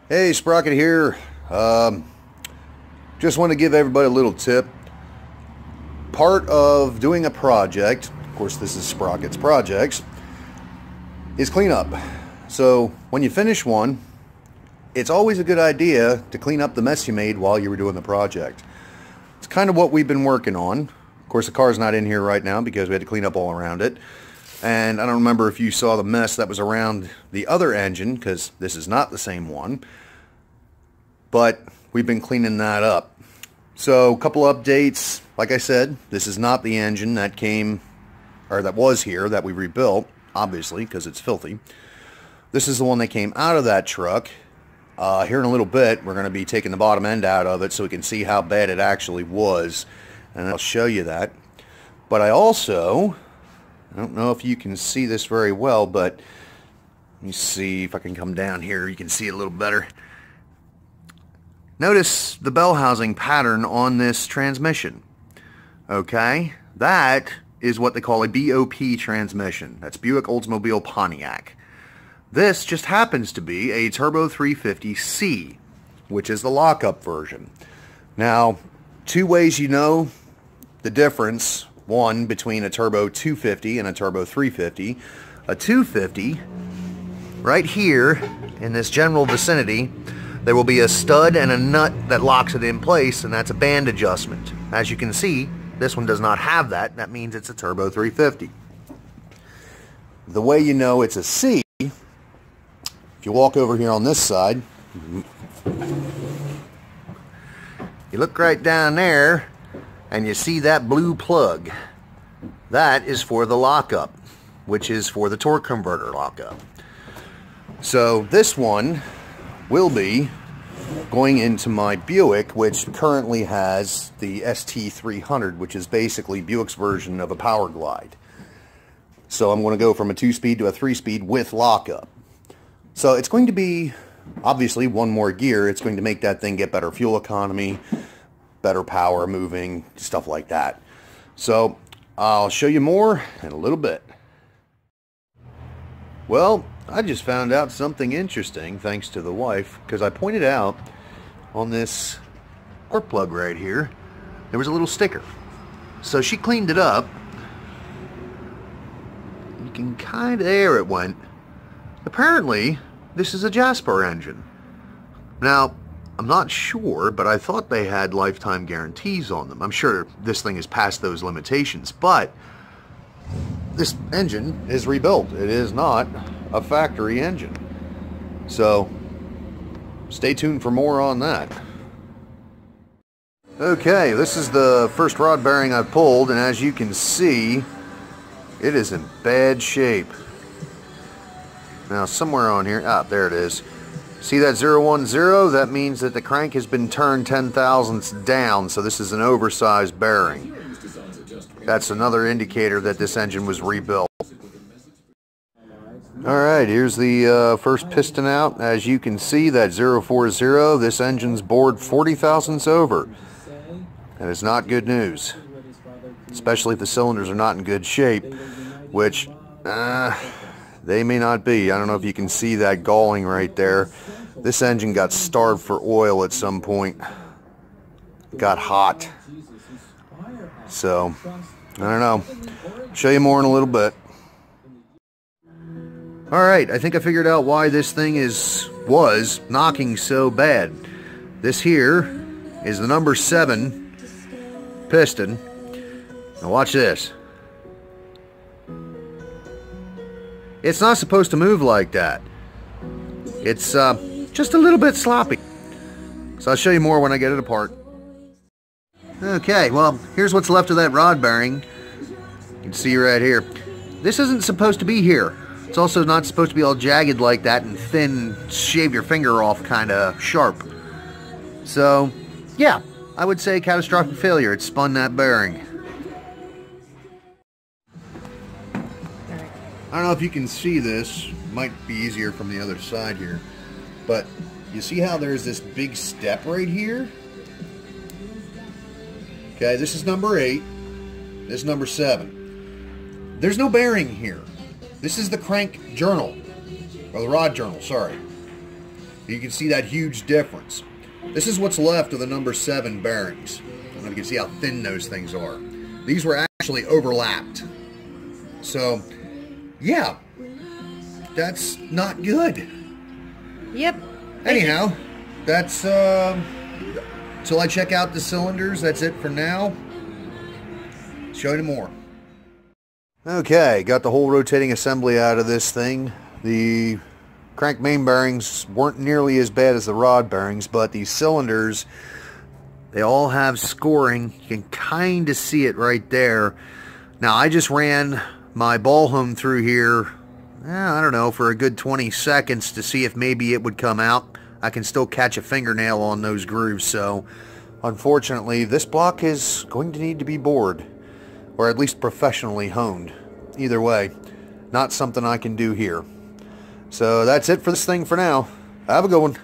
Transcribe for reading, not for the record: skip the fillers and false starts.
Hey, Sprocket here. Just want to give everybody a little tip. Part of doing a project, of course this is Sprocket's projects, is cleanup. So when you finish one, it's always a good idea to clean up the mess you made while you were doing the project. It's kind of what we've been working on. Of course the car's not in here right now because we had to clean up all around it. And I don't remember if you saw the mess that was around the other engine, because this is not the same one. But we've been cleaning that up. So a couple updates. Like I said, this is not the engine that came, or that was here, that we rebuilt, obviously, because it's filthy. This is the one that came out of that truck. Here in a little bit, we're going to be taking the bottom end out of it so we can see how bad it actually was. And I'll show you that. But I don't know if you can see this very well, but let me see if I can come down here. You can see it a little better. Notice the bell housing pattern on this transmission. Okay, that is what they call a BOP transmission. That's Buick Oldsmobile Pontiac. This just happens to be a Turbo 350C, which is the lockup version. Now, two ways you know the difference. One between a Turbo 250 and a Turbo 350. A 250, right here in this general vicinity, there will be a stud and a nut that locks it in place, and that's a band adjustment. As you can see, this one does not have that. That means it's a Turbo 350. The way you know it's a C, if you walk over here on this side, you look right down there, and you see that blue plug. That is for the lockup, which is for the torque converter lockup. So this one will be going into my Buick, which currently has the ST300, which is basically Buick's version of a Power Glide. So I'm going to go from a 2-speed to a 3-speed with lockup. So it's going to be, obviously, one more gear. It's going to make that thing get better fuel economy, better power moving, stuff like that. So I'll show you more in a little bit. Well, I just found out something interesting thanks to the wife, because I pointed out on this spark plug right here there was a little sticker. So she cleaned it up. You can kind of, there it went. Apparently this is a Jasper engine. Now I'm not sure, but I thought they had lifetime guarantees on them. I'm sure this thing is past those limitations, but this engine is rebuilt. It is not a factory engine. So stay tuned for more on that. Okay, this is the first rod bearing I've pulled, and as you can see, it is in bad shape. Now somewhere on here, there it is. See that 010? That means that the crank has been turned 10 thousandths down, so this is an oversized bearing. That's another indicator that this engine was rebuilt. Alright, here's the first piston out. As you can see, that 040, this engine's bored 40 thousandths over. And it's not good news. Especially if the cylinders are not in good shape, which they may not be. I don't know if you can see that galling right there. This engine got starved for oil at some point. Got hot. So, I don't know. I'll show you more in a little bit. Alright, I think I figured out why this thing was knocking so bad. This here is the number 7 piston. Now watch this. It's not supposed to move like that. It's just a little bit sloppy. So I'll show you more when I get it apart. Okay, well, here's what's left of that rod bearing. You can see right here. This isn't supposed to be here. It's also not supposed to be all jagged like that and thin, shave your finger off kind of sharp. So, yeah, I would say catastrophic failure. It spun that bearing. I don't know if you can see this. Might be easier from the other side here. But you see how there's this big step right here? Okay, this is number 8. This is number 7. There's no bearing here. This is the crank journal. Or the rod journal, sorry. You can see that huge difference. This is what's left of the number 7 bearings. I don't know if you can see how thin those things are. These were actually overlapped. So, yeah, that's not good. Yep. Anyhow, that's, till I check out the cylinders, that's it for now. Show you more. Okay, got the whole rotating assembly out of this thing. The crank main bearings weren't nearly as bad as the rod bearings, but these cylinders, they all have scoring. You can kind of see it right there. Now, I just ran my ball home through here, I don't know, for a good 20 seconds to see if maybe it would come out. I can still catch a fingernail on those grooves, so unfortunately, this block is going to need to be bored, or at least professionally honed. Either way, not something I can do here. So that's it for this thing for now. Have a good one.